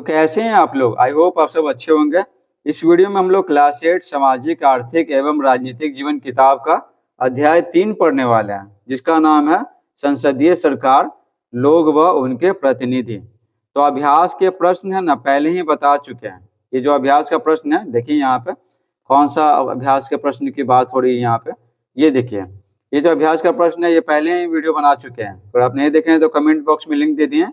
तो कैसे हैं आप लोग? आई होप आप सब अच्छे होंगे। इस वीडियो में हम लोग क्लास 8 सामाजिक आर्थिक एवं राजनीतिक जीवन किताब का अध्याय 3 पढ़ने वाले हैं, जिसका नाम है संसदीय सरकार, लोग व उनके प्रतिनिधि। तो अभ्यास के प्रश्न है ना, पहले ही बता चुके हैं। ये जो अभ्यास का प्रश्न है, देखिए यहाँ पे कौन सा अभ्यास के प्रश्न की बात हो रही है। यहाँ पे ये देखिए, ये जो अभ्यास का प्रश्न है ये पहले ही वीडियो बना चुके हैं। अगर आप नहीं देखे हैं तो कमेंट बॉक्स में लिंक दे दिए,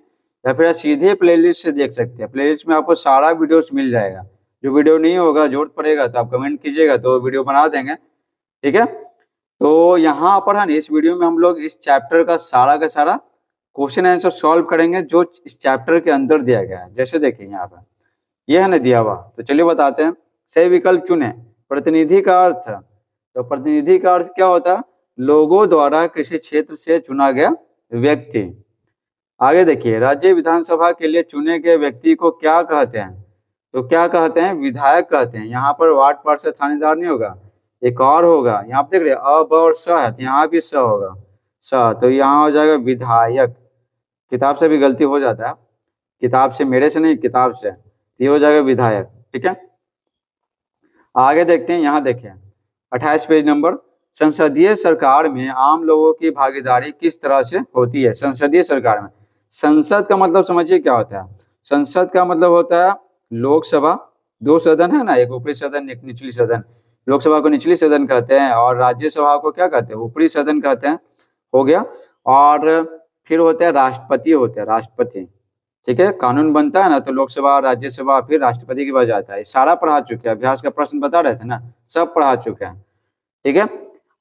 या फिर आप सीधे प्लेलिस्ट से देख सकते हैं। प्लेलिस्ट में आपको सारा वीडियोस मिल जाएगा। जो वीडियो नहीं होगा, जरूरत पड़ेगा तो आप कमेंट कीजिएगा तो वीडियो बना देंगे, ठीक है। तो यहाँ पर है ना, इस वीडियो में हम लोग इस चैप्टर का सारा क्वेश्चन आंसर सॉल्व करेंगे जो इस चैप्टर के अंदर दिया गया है। जैसे देखिए यहाँ पर ये है ना दिया हुआ, तो चलिए बताते हैं। सही विकल्प चुने। प्रतिनिधि का अर्थ, तो प्रतिनिधि का अर्थ क्या होता है? लोगों द्वारा किसी क्षेत्र से चुना गया व्यक्ति। आगे देखिए, राज्य विधानसभा के लिए चुने गए व्यक्ति को क्या कहते हैं? तो क्या कहते हैं? विधायक कहते हैं। यहाँ पर वार्ड पार्षद थानेदार नहीं होगा, एक और होगा। यहाँ पे देख रहे अ ब और स है, तो यहाँ भी स होगा, स। तो यहाँ हो जाएगा विधायक। किताब से भी गलती हो जाता है, किताब से, मेरे से नहीं, किताब से। ये हो जाएगा विधायक, ठीक है। आगे देखते हैं, यहाँ देखिए 28 पेज नंबर। संसदीय सरकार में आम लोगों की भागीदारी किस तरह से होती है? संसदीय सरकार में, संसद का मतलब समझिए क्या होता है। संसद का मतलब होता है लोकसभा, दो सदन है ना, एक ऊपरी सदन एक निचली सदन। लोकसभा को निचली सदन कहते हैं और राज्यसभा को क्या कहते हैं? ऊपरी सदन कहते हैं, हो गया। और फिर होते हैं राष्ट्रपति, होते हैं राष्ट्रपति, ठीक है। कानून बनता है ना तो लोकसभा, राज्यसभा, फिर राष्ट्रपति के पास जाता है। सारा पढ़ा चुके हैं, अभ्यास का प्रश्न बता रहे थे ना, सब पढ़ा चुके हैं, ठीक है।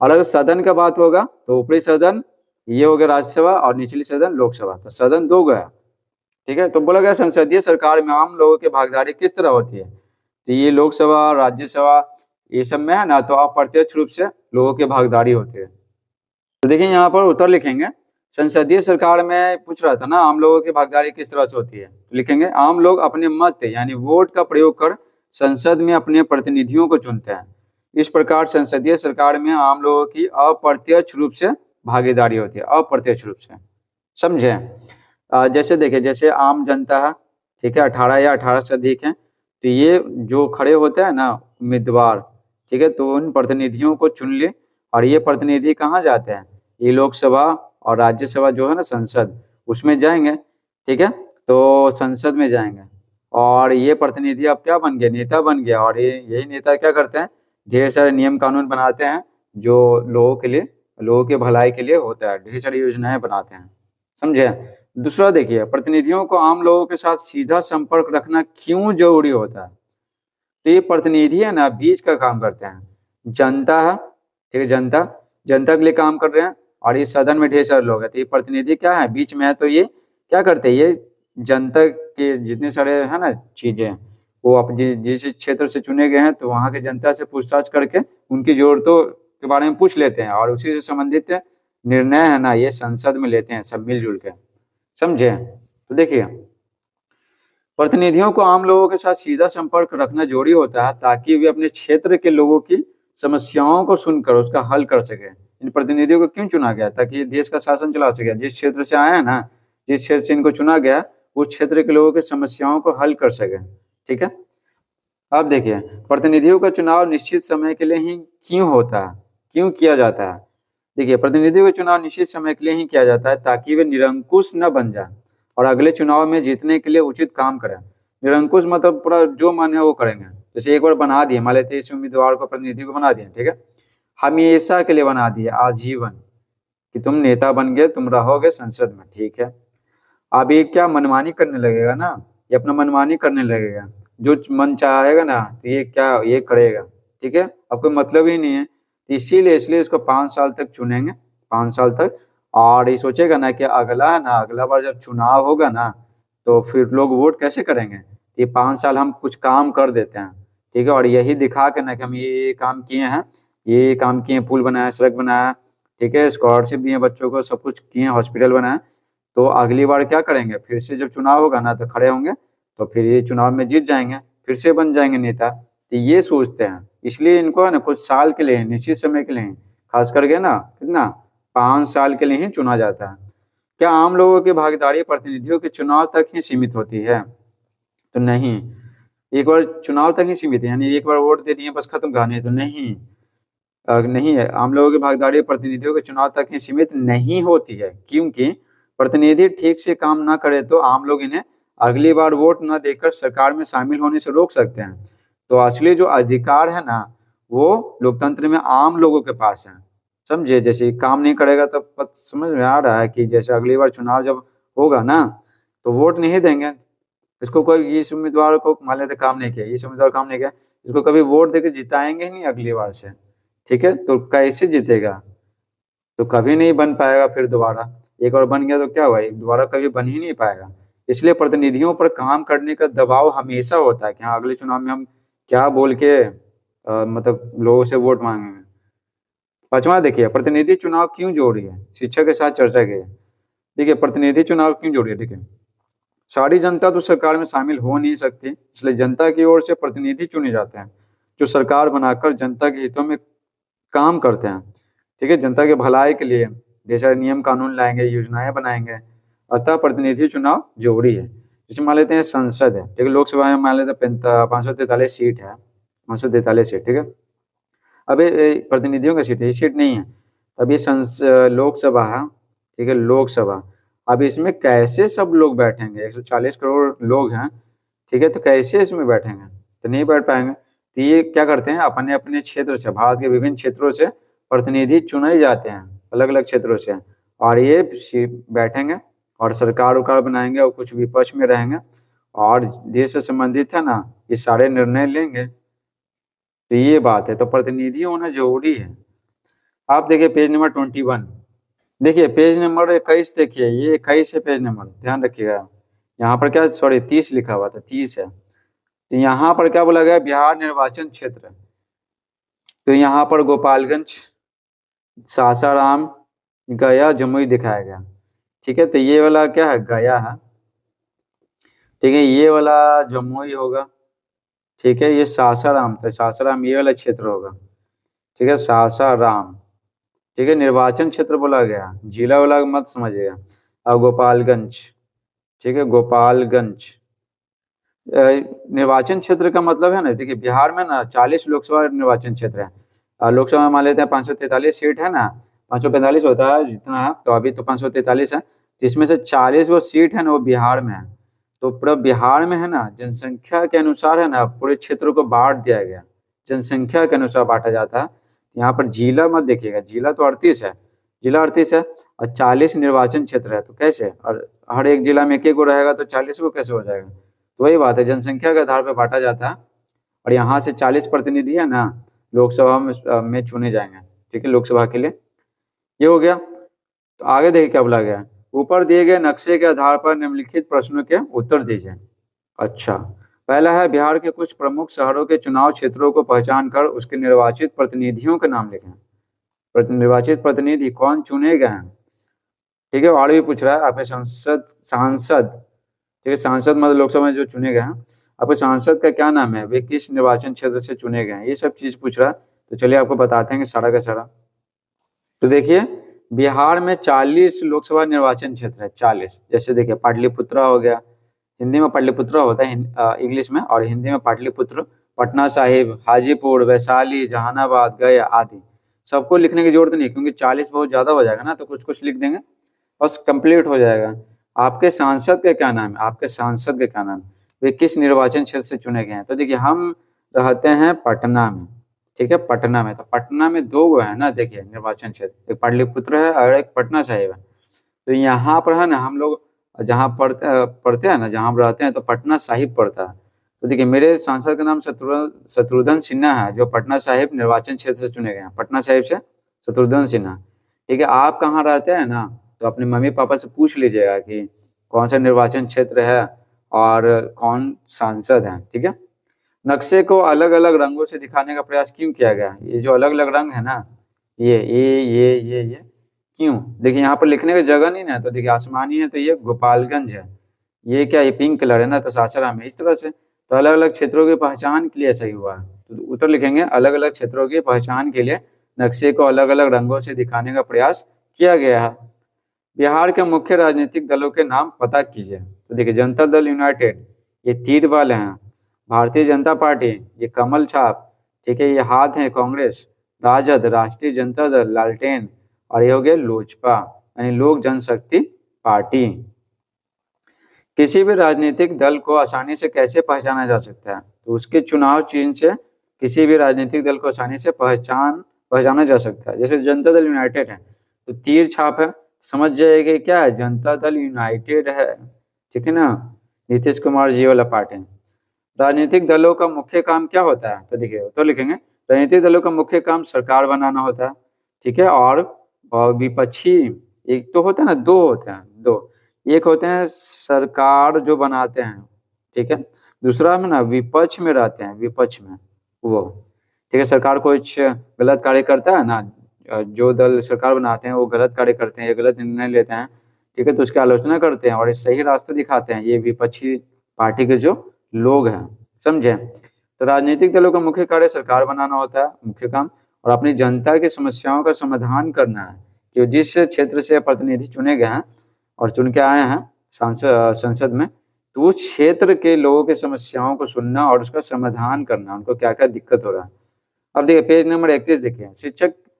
और अगर सदन का बात होगा तो ऊपरी सदन ये हो गया राज्यसभा और निचली सदन लोकसभा, तो सदन दो गया, ठीक है। तो बोला गया संसदीय सरकार में आम लोगों की भागीदारी किस तरह होती है? तो ये लोकसभा, राज्यसभा, ये सब में है ना, तो अप्रत्यक्ष रूप से लोगों की भागीदारी होती है। तो देखिए यहाँ पर उत्तर लिखेंगे। संसदीय सरकार में पूछ रहा था ना आम लोगों की भागीदारी किस तरह से होती है, तो लिखेंगे आम लोग अपने मत यानी वोट का प्रयोग कर संसद में अपने प्रतिनिधियों को चुनते हैं। इस प्रकार संसदीय सरकार में आम लोगों की अप्रत्यक्ष रूप से भागीदारी होती है, अप्रत्यक्ष रूप से, समझे। जैसे देखिए, जैसे आम जनता है, ठीक है, 18 या 18 से अधिक है, तो ये जो खड़े होते हैं ना उम्मीदवार, ठीक है, तो उन प्रतिनिधियों को चुन ले। और ये प्रतिनिधि कहाँ जाते हैं? ये लोकसभा और राज्यसभा जो है ना, संसद, उसमें जाएंगे, ठीक है। तो संसद में जाएंगे और ये प्रतिनिधि अब क्या बन गया? नेता बन गया। और ये यही नेता क्या करते हैं? ढेर सारे नियम कानून बनाते हैं जो लोगों के लिए, लोगों के भलाई के लिए होता है। ढेर सारी योजनाएं बनाते हैं, समझे। दूसरा देखिए, प्रतिनिधियों को आम लोगों के साथ सीधा संपर्क रखना क्यों जरूरी होता है? तो ये प्रतिनिधि है ना, बीच का काम करते हैं। जनता है, ठीक है, जनता, जनता के लिए काम कर रहे हैं। और इस सदन में ढेर सारे लोग हैं, तो ये प्रतिनिधि क्या है? बीच में है। तो ये क्या करते हैं? ये जनता के जितने सारे है ना चीजें, वो आप जिस क्षेत्र से चुने गए हैं तो वहाँ के जनता से पूछताछ करके उनकी जरूरतों के बारे में पूछ लेते हैं और उसी से संबंधित निर्णय है ना ये संसद में लेते हैं, सब मिलजुल के, समझे। तो देखिए, प्रतिनिधियों को आम लोगों के साथ सीधा संपर्क रखना जरूरी होता है ताकि वे अपने क्षेत्र के लोगों की समस्याओं को सुनकर उसका हल कर सके। इन प्रतिनिधियों को क्यों चुना गया? ताकि देश का शासन चला सके। जिस क्षेत्र से आए हैं ना, जिस क्षेत्र से इनको चुना गया, उस क्षेत्र के लोगों की समस्याओं को हल कर सके, ठीक है। अब देखिए, प्रतिनिधियों का चुनाव निश्चित समय के लिए ही क्यों होता है, क्यों किया जाता है? देखिए, प्रतिनिधियों का चुनाव निश्चित समय के लिए ही किया जाता है ताकि वे निरंकुश न बन जाए और अगले चुनाव में जीतने के लिए उचित काम करें। निरंकुश मतलब पूरा जो मन है वो करेंगे। जैसे एक बार बना दिए, मान लेते इस उम्मीदवार को, प्रतिनिधि को बना दिए, ठीक है, हमेशा के लिए बना दिए, आजीवन, कि तुम नेता बन गए, तुम रहोगे संसद में, ठीक है। अब ये क्या मनमानी करने लगेगा ना, ये अपना मनमानी करने लगेगा, जो मन चाहेगा ना तो ये क्या ये करेगा, ठीक है। अब कोई मतलब ही नहीं है, तो इसीलिए इसलिए इसको 5 साल तक चुनेंगे, 5 साल तक। और ये सोचेगा ना कि अगला है ना, अगला बार जब चुनाव होगा ना तो फिर लोग वोट कैसे करेंगे? ये 5 साल हम कुछ काम कर देते हैं, ठीक है, और यही दिखा के ना कि हम ये काम किए हैं, ये काम किए, पुल बनाया, सड़क बनाया, ठीक है, स्कॉलरशिप दिए बच्चों को, सब कुछ किए, हॉस्पिटल बनाया। तो अगली बार क्या करेंगे? फिर से जब चुनाव होगा ना तो खड़े होंगे, तो फिर ये चुनाव में जीत जाएंगे, फिर से बन जाएंगे नेता। तो ये सोचते हैं, इसलिए इनको है ना कुछ साल के लिए, निश्चित समय के लिए, खास करके ना कितना 5 साल के लिए ही चुना जाता है। क्या आम लोगों की भागीदारी प्रतिनिधियों के चुनाव तक ही सीमित होती है? तो नहीं, एक बार चुनाव तक ही सीमित है, यानी एक बार वोट दे दिए बस खत्म कहानी, तो नहीं। नहीं है, आम लोगों की भागीदारी प्रतिनिधियों के चुनाव तक ही सीमित नहीं होती है, क्योंकि प्रतिनिधि ठीक से काम ना करे तो आम लोग इन्हें अगली बार वोट न देकर सरकार में शामिल होने से रोक सकते हैं। तो असली जो अधिकार है ना, वो लोकतंत्र में आम लोगों के पास है। समझे, जैसे काम नहीं करेगा तो समझ में आ रहा है कि जैसे अगली बार चुनाव जब होगा ना, तो वोट नहीं देंगे इसको। कोई इस उम्मीदवार को मान लेते काम नहीं किया, इस उम्मीदवार काम नहीं किया, इसको कभी वोट देकर जिताएंगे ही नहीं अगली बार से। ठीक है, तो कैसे जीतेगा, तो कभी नहीं बन पाएगा फिर दोबारा। एक बार बन गया तो क्या हुआ, दोबारा कभी बन ही नहीं पाएगा। इसलिए प्रतिनिधियों पर काम करने का दबाव हमेशा होता है कि हाँ अगले चुनाव में हम क्या बोल के मतलब लोगों से वोट मांगेंगे। पांचवा देखिए, प्रतिनिधि चुनाव क्यों जरूरी है, शिक्षा के साथ चर्चा की। देखिए प्रतिनिधि चुनाव क्यों जरूरी है। देखिए सारी जनता तो सरकार में शामिल हो नहीं सकती, इसलिए जनता की ओर से प्रतिनिधि चुने जाते हैं जो सरकार बनाकर जनता के हितों में काम करते हैं। ठीक है, जनता के भलाई के लिए जैसे नियम कानून लाएंगे, योजनाएं बनाएंगे। अतः प्रतिनिधि चुनाव जरूरी है। जैसे मान लेते हैं संसद है, ठीक है, लोकसभा में मान लेते हैं 543 सीट है, 543 सीट, ठीक है। अब ये प्रतिनिधियों का सीट है, ये सीट नहीं है। अब ये लोकसभा है, ठीक है, लोकसभा। अब इसमें कैसे सब लोग बैठेंगे, 140 करोड़ लोग हैं, ठीक है, तो कैसे इसमें बैठेंगे, तो नहीं बैठ पाएंगे। तो ये क्या करते हैं, अपने अपने क्षेत्र से, भारत के विभिन्न क्षेत्रों से प्रतिनिधि चुने जाते हैं, अलग अलग क्षेत्रों से, और ये बैठेंगे और सरकार उकार बनाएंगे और कुछ विपक्ष में रहेंगे और देश से संबंधित है ना, ये सारे निर्णय लेंगे। तो ये बात है, तो प्रतिनिधि होना जरूरी है। आप देखिए पेज नंबर 21, देखिए पेज नंबर 21, देखिए ये 21 है पेज नंबर, ध्यान रखिएगा। यहाँ पर क्या, सॉरी 30 लिखा हुआ था, 30 है। तो यहाँ पर क्या बोला गया, बिहार निर्वाचन क्षेत्र। तो यहाँ पर गोपालगंज, सासाराम, गया, जमुई दिखाया गया। ठीक है, तो ये वाला क्या है, गया है। ठीक है, ये वाला जमुई होगा। ठीक है, ये सासाराम, तो सासाराम ये वाला क्षेत्र होगा। ठीक है, सासाराम। ठीक है, निर्वाचन क्षेत्र बोला गया, जिला वाला मत समझिएगा। अब गोपालगंज, ठीक है, गोपालगंज निर्वाचन क्षेत्र का मतलब है ना, देखिए बिहार में ना 40 लोकसभा निर्वाचन क्षेत्र है। लोकसभा में मान लेते हैं 543 सीट है ना, 545 होता है जितना है, तो अभी तो 543 है। तो इसमें से 40 वो सीट है ना, वो बिहार में है। तो पूरा बिहार में है ना, जनसंख्या के अनुसार है ना, पूरे क्षेत्र को बांट दिया गया, जनसंख्या के अनुसार बांटा जाता है। यहाँ पर जिला मत देखिएगा, जिला तो 38 है, जिला 38 है, और 40 निर्वाचन क्षेत्र है, तो कैसे, और हर एक जिला में एक एक को रहेगा तो 40 को कैसे हो जाएगा। तो वही बात है, जनसंख्या के आधार पर बांटा जाता है। और यहाँ से 40 प्रतिनिधि है ना लोकसभा में चुने जाएंगे। ठीक है, लोकसभा के लिए ये हो गया। तो आगे देखिए क्या बोला गया, ऊपर दिए गए नक्शे के आधार पर निम्नलिखित प्रश्नों के उत्तर दीजिए। अच्छा, पहला है बिहार के कुछ प्रमुख शहरों के चुनाव क्षेत्रों को पहचान कर उसके निर्वाचित प्रतिनिधियों के नाम लिखें। निर्वाचित प्रतिनिधि कौन चुने गए हैं। ठीक है, और भी पूछ रहा है आपके सांसद, ठीक है, सांसद मतलब लोकसभा में जो चुने गए हैं, आपके सांसद का क्या नाम है, वे किस निर्वाचन क्षेत्र से चुने गए हैं, ये सब चीज पूछ रहा है। तो चलिए आपको बताते हैं सारा का सारा। तो देखिए बिहार में 40 लोकसभा निर्वाचन क्षेत्र है, 40। जैसे देखिए पाटलिपुत्रा हो गया, हिंदी में पाटलिपुत्रा होता है इंग्लिश में, और हिंदी में पाटलिपुत्र, पटना साहिब, हाजीपुर, वैशाली, जहानाबाद, गया आदि। सबको लिखने की जरूरत नहीं, क्योंकि 40 बहुत ज्यादा हो जाएगा ना, तो कुछ कुछ लिख देंगे, बस कंप्लीट हो जाएगा। आपके सांसद का क्या नाम है, आपके सांसद का क्या नाम है, वे किस निर्वाचन क्षेत्र से चुने गए हैं। तो देखिए हम रहते हैं पटना में, ठीक है, पटना में। तो पटना में दो गो है ना, देखिए निर्वाचन क्षेत्र, एक पाटलिपुत्र है और एक पटना साहिब है। तो यहाँ पर है ना हम लोग जहाँ पढ़ते हैं ना, जहाँ हम रहते हैं, तो पटना साहिब पड़ता है। तो देखिए मेरे सांसद का नाम शत्रुघ्न सिन्हा है, जो पटना साहिब निर्वाचन क्षेत्र से चुने गए हैं, पटना साहिब से शत्रुघ्न सिन्हा। ठीक है, आप कहाँ रहते हैं ना, तो अपने मम्मी पापा से पूछ लीजिएगा कि कौन सा निर्वाचन क्षेत्र है और कौन सांसद है। ठीक है, नक्शे को अलग अलग रंगों से दिखाने का प्रयास क्यों किया गया, ये जो अलग अलग रंग है ना, ये क्यों, देखिए यहाँ पर लिखने की जगह नहीं ना, तो देखिए आसमानी है तो ये गोपालगंज है, ये क्या, ये पिंक कलर है ना, तो सासाराम है, इस तरह से। तो अलग अलग क्षेत्रों की पहचान के लिए सही हुआ है, तो उत्तर लिखेंगे अलग अलग क्षेत्रों की पहचान के लिए नक्शे को अलग अलग रंगों से दिखाने का प्रयास किया गया है। बिहार के मुख्य राजनीतिक दलों के नाम पता कीजिए। तो देखिए जनता दल यूनाइटेड, ये तीर वाले हैं भारतीय जनता पार्टी, ये कमल छाप, ठीक है, ये हाथ है कांग्रेस, राजद राष्ट्रीय जनता दल, लालटेन, और ये हो गया लोजपा यानी लोक जनशक्ति पार्टी। किसी भी राजनीतिक दल को आसानी से कैसे पहचाना जा सकता है? तो उसके चुनाव चिन्ह से किसी भी राजनीतिक दल को आसानी से पहचाना जा सकता है। जैसे जनता दल यूनाइटेड है तो तीर छाप है, समझ जाएगा क्या है, जनता दल यूनाइटेड है, ठीक है ना, नीतीश कुमार जी वाला पार्टी। राजनीतिक दलों का मुख्य काम क्या होता है? तो देखिए तो लिखेंगे राजनीतिक दलों का मुख्य काम सरकार बनाना होता है, ठीक है, और विपक्षी एक तो होता है ना, दो होते हैं, दो, एक होते हैं सरकार जो बनाते हैं, ठीक है, दूसरा में ना विपक्ष में रहते हैं, विपक्ष में वो, ठीक है, सरकार कुछ गलत कार्य करता है ना, जो दल सरकार बनाते हैं वो गलत कार्य करते हैं, ये गलत निर्णय लेते हैं, ठीक है, तो उसकी आलोचना करते हैं और ये सही रास्ता दिखाते हैं, ये विपक्षी पार्टी के जो लोग हैं, समझे। तो राजनीतिक दलों का मुख्य कार्य सरकार बनाना होता है, मुख्य काम, और अपनी जनता की समस्याओं का समाधान करना है कि जिस क्षेत्र से प्रतिनिधि चुने गए हैं और चुन के आए हैं संसद में, तो उस क्षेत्र के लोगों की समस्याओं को सुनना और उसका समाधान करना, उनको क्या क्या दिक्कत हो रहा है। अब देखिए पेज नंबर 31 देखिए,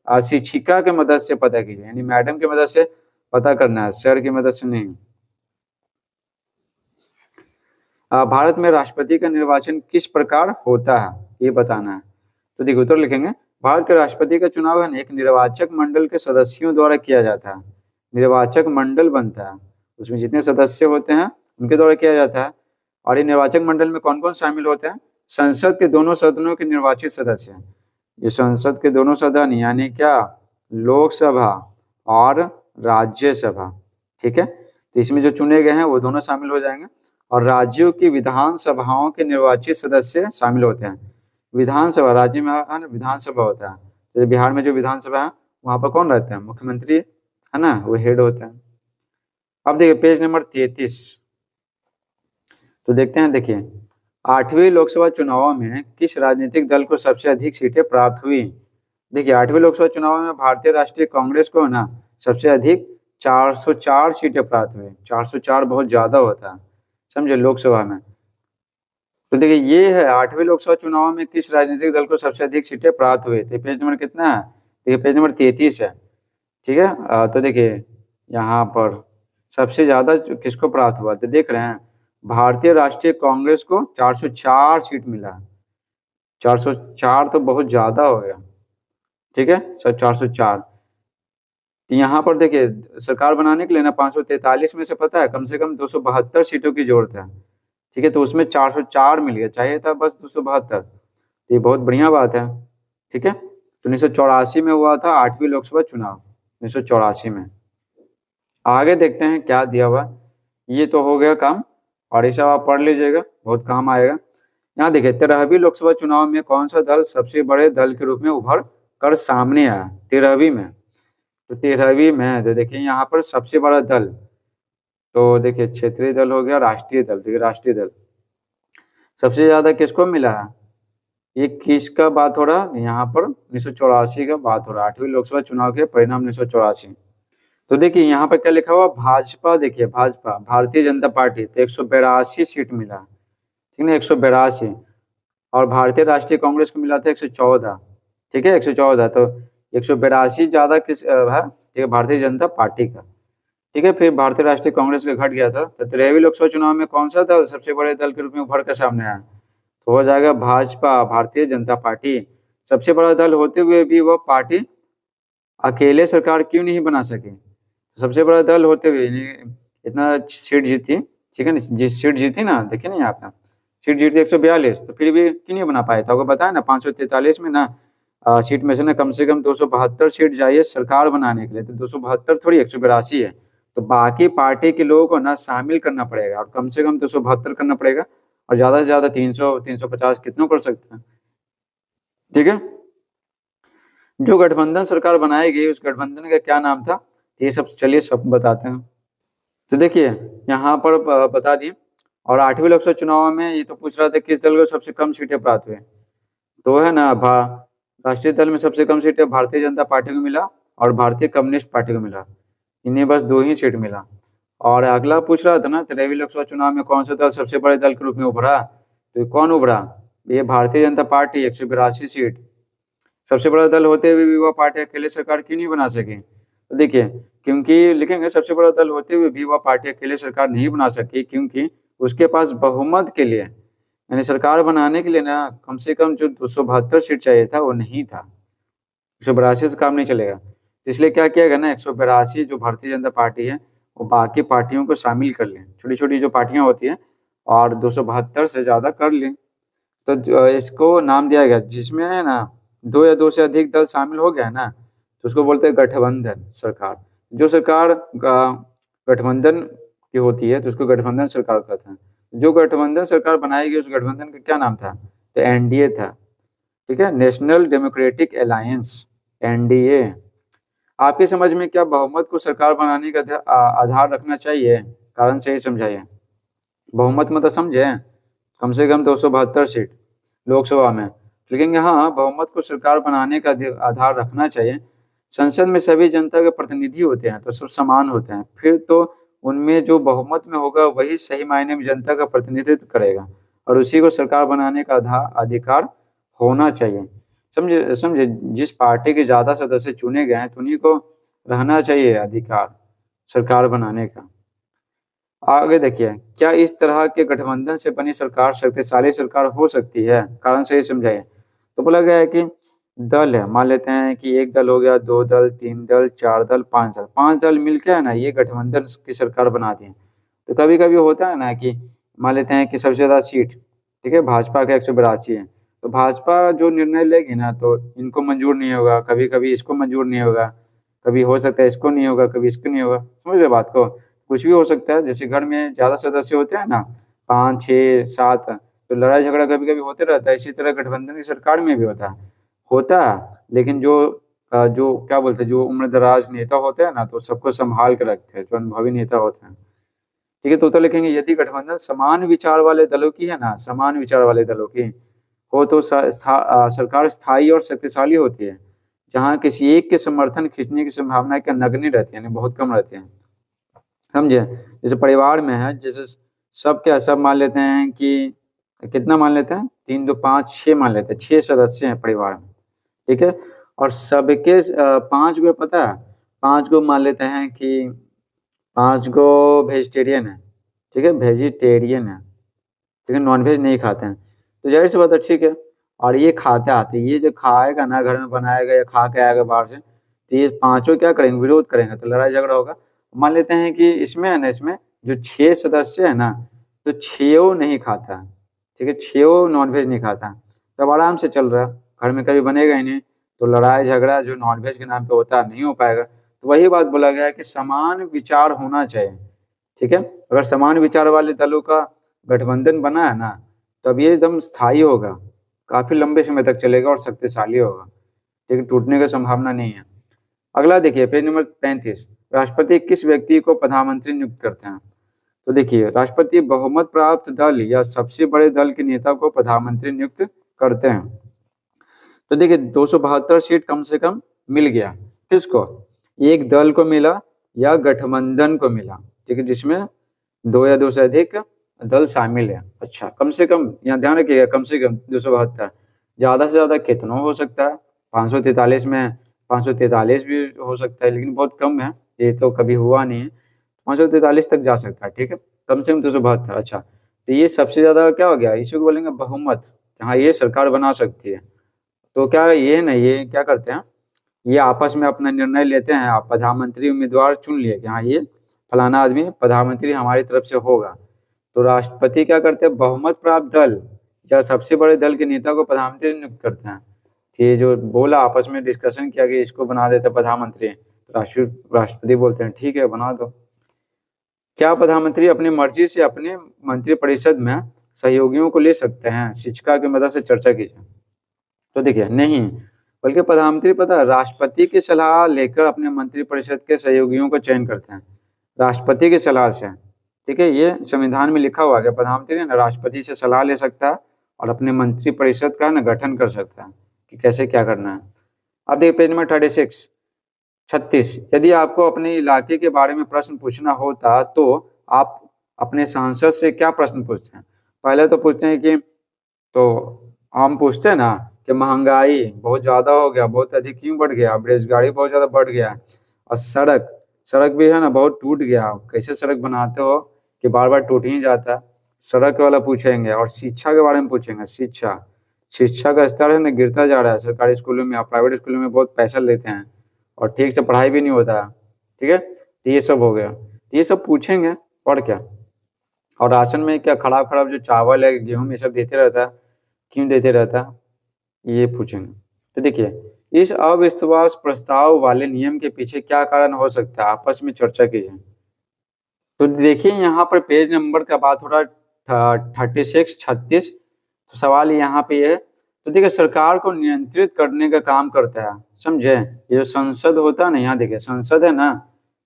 शिक्षिका की मदद से पता कीजिए, यानी मैडम की मदद से पता करना है, सर की मदद से नहीं। भारत में राष्ट्रपति का निर्वाचन किस प्रकार होता है ये बताना है। तो देखिए उत्तर लिखेंगे, भारत के राष्ट्रपति का चुनाव है एक निर्वाचक मंडल के सदस्यों द्वारा किया जाता है, निर्वाचक मंडल बनता है, उसमें जितने सदस्य होते हैं उनके द्वारा किया जाता है। और ये निर्वाचक मंडल में कौन कौन शामिल होते हैं? संसद के दोनों सदनों के निर्वाचित सदस्य, ये संसद के दोनों सदन यानी क्या, लोकसभा और राज्यसभा, ठीक है, तो इसमें जो चुने गए हैं वो दोनों शामिल हो जाएंगे। और राज्यों की विधानसभाओं के निर्वाचित सदस्य शामिल होते हैं। विधानसभा राज्य में है ना, विधानसभा होता है, जैसे बिहार में जो विधानसभा है वहाँ पर कौन रहते हैं? मुख्यमंत्री है ना, वो हेड होते हैं। अब देखिए पेज नंबर 33, तो देखते हैं, देखिए 8वीं लोकसभा चुनाव में किस राजनीतिक दल को सबसे अधिक सीटें प्राप्त हुई? देखिए 8वीं लोकसभा चुनाव में भारतीय राष्ट्रीय कांग्रेस को ना सबसे अधिक 404 सीटें प्राप्त हुई। 404 बहुत ज्यादा होता है, समझे, लोकसभा में। तो देखिए ये है 8वीं लोकसभा चुनाव में किस राजनीतिक दल को सबसे अधिक सीटें प्राप्त हुई थी। पेज नंबर कितना है? देखिए पेज नंबर 33 है, ठीक है। तो देखिए यहाँ पर सबसे ज्यादा किसको प्राप्त हुआ, तो देख रहे हैं भारतीय राष्ट्रीय कांग्रेस को 404 सीट मिला। 404 तो बहुत ज्यादा हो गया, ठीक है, सर 404। तो यहाँ पर देखिए सरकार बनाने के लिए ना 543 में से पता है कम से कम 272 सीटों की जरूरत है, ठीक है, तो उसमें 404 मिल गया, चाहिए था बस 272, तो ये बहुत बढ़िया बात है, ठीक है। तो 1984 में हुआ था 8वीं लोकसभा चुनाव, 1984 में। आगे देखते हैं क्या दिया हुआ, ये तो हो गया काम, और ये सब आप पढ़ लीजिएगा, बहुत काम आएगा। यहाँ देखिए 13वीं लोकसभा चुनाव में कौन सा दल सबसे बड़े दल के रूप में उभर कर सामने आया? 13वीं में, तो 13वीं में तो देखिए यहाँ पर सबसे बड़ा दल, तो देखिए क्षेत्रीय दल हो गया, राष्ट्रीय दल, देखिए राष्ट्रीय दल सबसे ज्यादा किसको मिला है? ये किसका बात हो रहा है यहाँ पर? 1984 का बात हो रहा है, 8वीं लोकसभा चुनाव के परिणाम 1984। तो देखिए यहाँ पर क्या लिखा हुआ, भाजपा, देखिए भाजपा भारतीय जनता पार्टी, तो 182 सीट मिला, ठीक है, 182। और भारतीय राष्ट्रीय कांग्रेस को मिला था 114, ठीक है, 114, तो 182 ज्यादा किस है, ठीक है, भारतीय जनता पार्टी का, ठीक है। फिर भारतीय राष्ट्रीय कांग्रेस का घट गया था। तो 13वीं लोकसभा चुनाव में कौन सा दल सबसे बड़े दल के रूप में उभर कर सामने आया? तो हो जाएगा भाजपा, भारतीय जनता पार्टी। सबसे बड़ा दल होते हुए भी वह पार्टी अकेले सरकार क्यों नहीं बना सके? सबसे बड़ा दल होते हुए इतना सीट जीती, ठीक है ना, जिस सीट जीती ना, देखिए ना आपने सीट जीती 142, तो फिर भी क्यों नहीं बना पाया था? आपको बताया ना 543 में ना सीट में से कम 272 सीट चाहिए सरकार बनाने के लिए, तो 272 थोड़ी 182 है, तो बाकी पार्टी के लोगों को ना शामिल करना पड़ेगा और कम से कम 272 करना पड़ेगा, और ज्यादा से ज्यादा 300 350 कितनों कर सकते हैं, ठीक है। जो गठबंधन सरकार बनाई गई उस गठबंधन का क्या नाम था? ये सब चलिए सब बताते हैं। तो देखिए यहाँ पर बता दिए। और 8वीं लोकसभा चुनाव में ये तो पूछ रहा था किस दल को सबसे कम सीटें प्राप्त हुई, तो है ना राष्ट्रीय दल में सबसे कम सीटें भारतीय जनता पार्टी को मिला और भारतीय कम्युनिस्ट पार्टी को मिला, इन्हें बस 2 ही सीट मिला। और अगला पूछ रहा था ना, 13वीं लोकसभा चुनाव में कौन सा दल सबसे बड़े दल के रूप में उभरा, तो ये कौन उभरा, ये भारतीय जनता पार्टी, 182 सीट। सबसे बड़ा दल होते हुए भी वह पार्टी अकेले सरकार क्यों नहीं बना सकी, तो देखिए, क्योंकि लिखेंगे सबसे बड़ा दल होते हुए भी वह पार्टी अकेले सरकार नहीं बना सकी, क्योंकि उसके पास बहुमत के लिए, यानी सरकार बनाने के लिए ना, कम से कम जो 272 सीट चाहिए था वो नहीं था। 182 से काम नहीं चलेगा, इसलिए क्या किया गया ना, 182 जो भारतीय जनता पार्टी है वो बाकी पार्टियों को शामिल कर लें, छोटी छोटी जो पार्टियां होती हैं, और 272 से ज़्यादा कर लें, तो इसको नाम दिया गया, जिसमें है ना 2 या 2 से अधिक दल शामिल हो गया ना, तो उसको बोलते हैं गठबंधन सरकार। जो सरकार गठबंधन की होती है तो उसको गठबंधन सरकार कहते हैं। जो गठबंधन सरकार बनाई गई उस गठबंधन का क्या नाम था, तो एनडीए था, ठीक है, नेशनल डेमोक्रेटिक अलायंस, एनडीए। आपकी समझ में क्या बहुमत को सरकार बनाने का आधार रखना चाहिए, कारण सही समझाइए। बहुमत मतलब समझे, कम से कम 272 सीट लोकसभा में, लेकिन यहाँ बहुमत को सरकार बनाने का आधार रखना चाहिए। संसद में सभी जनता के प्रतिनिधि होते हैं तो सब समान होते हैं, फिर तो उनमें जो बहुमत में होगा वही सही मायने में जनता का प्रतिनिधित्व करेगा, और उसी को सरकार बनाने का अधिकार होना चाहिए। समझे समझे, जिस पार्टी के ज़्यादा सदस्य चुने गए हैं तो उन्हीं को रहना चाहिए अधिकार सरकार बनाने का। आगे देखिए, क्या इस तरह के गठबंधन से बनी सरकार शक्तिशाली सरकार हो सकती है, कारण सही समझाइए। तो बोला गया है कि दल है, मान लेते हैं कि एक दल हो गया, 2 दल, 3 दल, 4 दल, 5 दल, 5 दल मिलकर है ना ये गठबंधन की सरकार बनाती हैं। तो कभी कभी होता है ना कि मान लेते हैं कि सबसे ज़्यादा सीट, ठीक है, भाजपा का 182 है, तो भाजपा जो निर्णय लेगी ना तो इनको मंजूर नहीं होगा, कभी कभी इसको मंजूर नहीं होगा, कभी हो सकता है इसको नहीं होगा, कभी इसको नहीं होगा, समझ रहे बात को। कुछ भी हो सकता है, जैसे घर में ज़्यादा सदस्य होते हैं ना, 5, 6, 7, तो लड़ाई झगड़ा कभी कभी होते रहता है, इसी तरह गठबंधन की सरकार में भी होता है। लेकिन जो क्या बोलते हैं, जो उम्रदराज नेता होते हैं ना तो सबको संभाल के रखते हैं, जो अनुभवी नेता होते हैं, ठीक है। तो लिखेंगे यदि गठबंधन समान विचार वाले दलों की है ना, समान विचार वाले दलों की हो तो सरकार स्थायी और शक्तिशाली होती है, जहाँ किसी एक के समर्थन खींचने की संभावना क्या नगण्य रहती है, यानी बहुत कम रहती है, समझे। जैसे परिवार में है, जैसे सब क्या, सब मान लेते हैं कि कितना मान लेते हैं, 3, 2, 5, 6 मान लेते हैं, 6 सदस्य हैं परिवार में, ठीक है। और सबके 5 गो पता है, 5 गो मान लेते हैं कि 5 गो वेजिटेरियन है, ठीक है, वेजिटेरियन है, ठीक है, नॉनवेज नहीं खाते हैं, तो जाहिर सी बात है, ठीक है। और ये खाते आते, ये जो खाएगा ना, घर में बनाएगा या खा के आएगा बाहर से, तो ये पांचों क्या करेंगे, विरोध करेंगे, तो लड़ाई झगड़ा होगा। मान लेते हैं कि इसमें है ना, इसमें जो 6 सदस्य है ना, तो 6 नहीं खाता, ठीक है, 6 नॉनवेज नहीं खाता, तब आराम से चल रहा है, घर में कभी बनेगा ही नहीं, तो लड़ाई झगड़ा जो नॉनवेज के नाम पे होता है नहीं हो पाएगा। तो वही बात बोला गया है कि समान विचार होना चाहिए, ठीक है। अगर समान विचार वाले दलों का गठबंधन बना है ना, तब ये एकदम स्थायी होगा, काफी लंबे समय तक चलेगा और शक्तिशाली होगा, लेकिन टूटने की संभावना नहीं है। अगला देखिए, पेज नंबर 35, राष्ट्रपति किस व्यक्ति को प्रधानमंत्री नियुक्त करते हैं, तो देखिए, राष्ट्रपति बहुमत प्राप्त दल या सबसे बड़े दल के नेता को प्रधानमंत्री नियुक्त करते हैं। तो देखिए, 272 सीट कम से कम मिल गया, किसको, एक दल को मिला या गठबंधन को मिला, ठीक है, जिसमें 2 या 2 से अधिक दल शामिल है। अच्छा, कम से कम यहाँ ध्यान रखिएगा, कम से कम 272, ज़्यादा से ज़्यादा कितना हो सकता है, 543 में 543 भी हो सकता है, लेकिन बहुत कम है, ये तो कभी हुआ नहीं है, 543 तक जा सकता है, ठीक है, कम से कम 272। अच्छा, तो ये सबसे ज़्यादा क्या हो गया, इसी को बोलेंगे बहुमत, हाँ ये सरकार बना सकती है। तो क्या ये है ना, ये क्या करते हैं, ये आपस में अपना निर्णय लेते हैं, आप प्रधानमंत्री उम्मीदवार चुन लिए कि हाँ ये फलाना आदमी प्रधानमंत्री हमारी तरफ से होगा, तो राष्ट्रपति क्या करते हैं, बहुमत प्राप्त दल या सबसे बड़े दल के नेता को प्रधानमंत्री नियुक्त करते हैं। तो ये जो बोला, आपस में डिस्कशन किया कि इसको बना देते प्रधानमंत्री, राष्ट्रपति बोलते हैं ठीक है बना दो। क्या प्रधानमंत्री अपनी मर्जी से अपने मंत्रिपरिषद में सहयोगियों को ले सकते हैं, शिक्षिका की मदद से चर्चा कीजिए। तो देखिए नहीं, बल्कि प्रधानमंत्री पता है राष्ट्रपति की सलाह लेकर अपने मंत्रिपरिषद के सहयोगियों का चयन करते हैं, राष्ट्रपति की सलाह से, ठीक है, ये संविधान में लिखा हुआ है, प्रधानमंत्री ना राष्ट्रपति से सलाह ले सकता है और अपने मंत्रिपरिषद का ना गठन कर सकता है कि कैसे क्या करना है। अब देखिए पेज नंबर 36, 36। यदि आपको अपने इलाके के बारे में प्रश्न पूछना होता तो आप अपने सांसद से क्या प्रश्न पूछते हैं? पहले तो पूछते हैं कि, तो हम पूछते हैं ना कि महंगाई बहुत ज़्यादा हो गया, बहुत अधिक क्यों बढ़ गया, बेरोजगारी बहुत ज़्यादा बढ़ गया, और सड़क सड़क भी है ना बहुत टूट गया, कैसे सड़क बनाते हो कि बार बार टूट ही जाता है, सड़क वाला पूछेंगे। और शिक्षा के बारे में पूछेंगे, शिक्षा शिक्षा का स्तर है ना गिरता जा रहा है, सरकारी स्कूलों में या प्राइवेट स्कूलों में बहुत पैसा लेते हैं और ठीक से पढ़ाई भी नहीं होता है। ठीक है, तो ये सब हो गया, तो ये सब पूछेंगे। और क्या, और राशन में क्या खराब खराब जो चावल है, गेहूँ ये सब देते रहता है, क्यों देते रहता है, ये पूछेंगे। तो देखिए, इस अविश्वास प्रस्ताव वाले नियम के पीछे क्या कारण हो सकता है, आपस में चर्चा कीजिए। तो देखिए यहाँ पर पेज नंबर का बात हो रहा है 36 36। तो सवाल यहाँ पे ये है, तो देखिए सरकार को नियंत्रित करने का काम करता है, समझे। ये जो संसद होता है ना, यहाँ देखिए संसद है ना,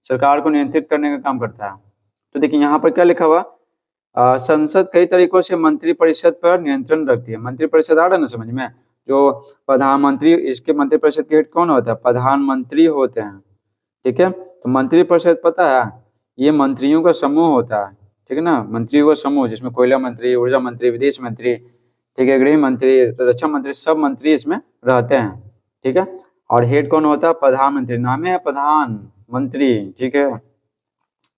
सरकार को नियंत्रित करने का काम करता है। तो देखिए यहाँ पर क्या लिखा हुआ, संसद कई तरीकों से मंत्रिपरिषद पर नियंत्रण रखती है। मंत्रिपरिषद आ रहा है ना समझ में, जो प्रधानमंत्री, इसके मंत्रिपरिषद के हेड कौन होता है, प्रधानमंत्री होते हैं। ठीक है, तो मंत्रिपरिषद पता है, ये मंत्रियों का समूह होता है। ठीक है ना, मंत्रियों का समूह जिसमें कोयला मंत्री, ऊर्जा मंत्री, विदेश मंत्री, ठीक है, गृह मंत्री, रक्षा मंत्री, सब मंत्री इसमें रहते हैं। ठीक है, और हेड कौन होता है, प्रधानमंत्री, नाम है प्रधानमंत्री। ठीक है,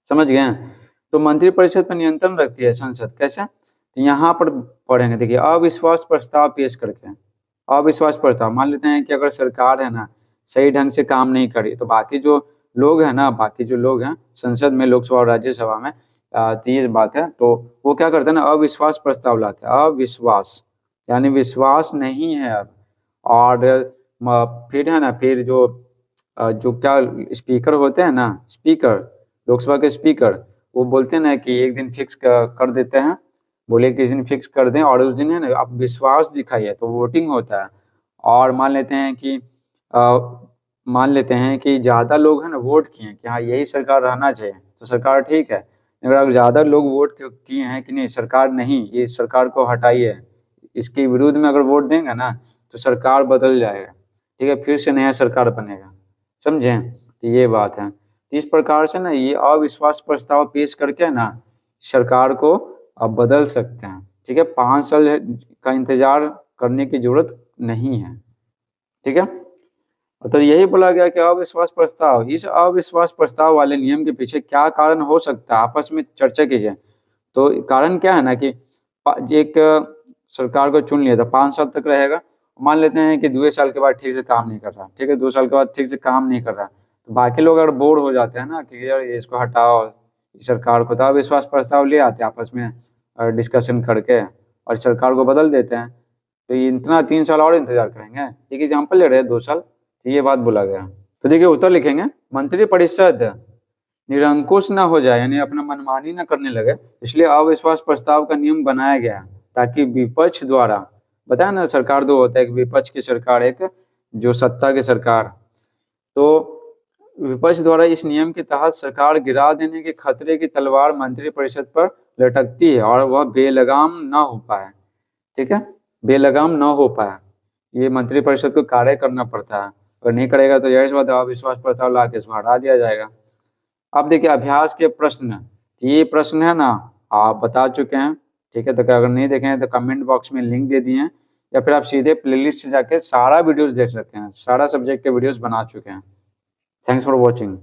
समझ गए। तो मंत्रिपरिषद पर नियंत्रण रखती है संसद, कैसे, तो यहाँ पर पढ़ेंगे। देखिए, अविश्वास प्रस्ताव पेश करके, अविश्वास प्रस्ताव, मान लेते हैं कि अगर सरकार है ना सही ढंग से काम नहीं करी, तो बाकी जो लोग हैं ना, बाकी जो लोग हैं संसद में, लोकसभा और राज्यसभा में, तो ये बात है, तो वो क्या करते हैं ना, अविश्वास प्रस्ताव लाते हैं। अविश्वास यानी विश्वास नहीं है अब। और फिर है ना, फिर जो क्या स्पीकर होते हैं ना, स्पीकर, लोकसभा के स्पीकर, वो बोलते हैं ना कि एक दिन फिक्स कर देते हैं, बोले किस दिन फिक्स कर दें, और उस दिन है ना आप विश्वास दिखाइए, तो वोटिंग होता है। और मान लेते हैं कि ज़्यादा लोग हैं ना वोट किए कि हाँ यही सरकार रहना चाहिए, तो सरकार ठीक है। अगर ज़्यादा लोग वोट किए हैं कि नहीं सरकार नहीं, ये सरकार को हटाइए, इसके विरुद्ध में अगर वोट देंगे ना तो सरकार बदल जाएगा। ठीक है, फिर से नया सरकार बनेगा, समझे। तो ये बात है, तो इस प्रकार से ना ये अविश्वास प्रस्ताव पेश करके ना सरकार को अब बदल सकते हैं। ठीक है, 5 साल का इंतजार करने की जरूरत नहीं है। ठीक है, तो यही बोला गया कि अविश्वास प्रस्ताव, इस अविश्वास प्रस्ताव वाले नियम के पीछे क्या कारण हो सकता है, आपस में चर्चा कीजिए। तो कारण क्या है ना कि एक सरकार को चुन लिया था, 5 साल तक रहेगा, मान लेते हैं कि 2 साल के बाद ठीक से काम नहीं कर रहा, ठीक है, 2 साल के बाद ठीक से काम नहीं कर रहा, तो बाकी लोग अगर बोर हो जाते हैं ना कि यार इसको हटाओ, इस सरकार को, तो अविश्वास प्रस्ताव ले आते हैं आपस में डिस्कशन करके और सरकार को बदल देते हैं। तो ये इतना 3 साल और इंतजार करेंगे, एक एग्जाम्पल ले रहे हैं 2 साल, तो ये बात बोला गया। तो देखिए उत्तर लिखेंगे, मंत्रिपरिषद निरंकुश न हो जाए, यानी अपना मनमानी न करने लगे, इसलिए अविश्वास प्रस्ताव का नियम बनाया गया ताकि विपक्ष द्वारा, बताया ना सरकार दो होता है, एक विपक्ष की सरकार, एक जो सत्ता की सरकार, तो विपक्ष द्वारा इस नियम के तहत सरकार गिरा देने के खतरे की तलवार मंत्रिपरिषद पर लटकती है और वह बेलगाम न हो पाए। ठीक है, बेलगाम न हो पाए, ये मंत्रिपरिषद को कार्य करना पड़ता है, अगर नहीं करेगा तो जाहिर सी बात है अविश्वास प्रस्ताव ला के इसको हटा दिया जाएगा। अब देखिए अभ्यास के प्रश्न, ये प्रश्न है ना आप बता चुके हैं। ठीक है, तो अगर नहीं देखे हैं तो कमेंट बॉक्स में लिंक दे दिए हैं, या फिर आप सीधे प्लेलिस्ट से जाके सारा वीडियोस देख सकते हैं, सारा सब्जेक्ट के वीडियोस बना चुके हैं। Thanks for watching.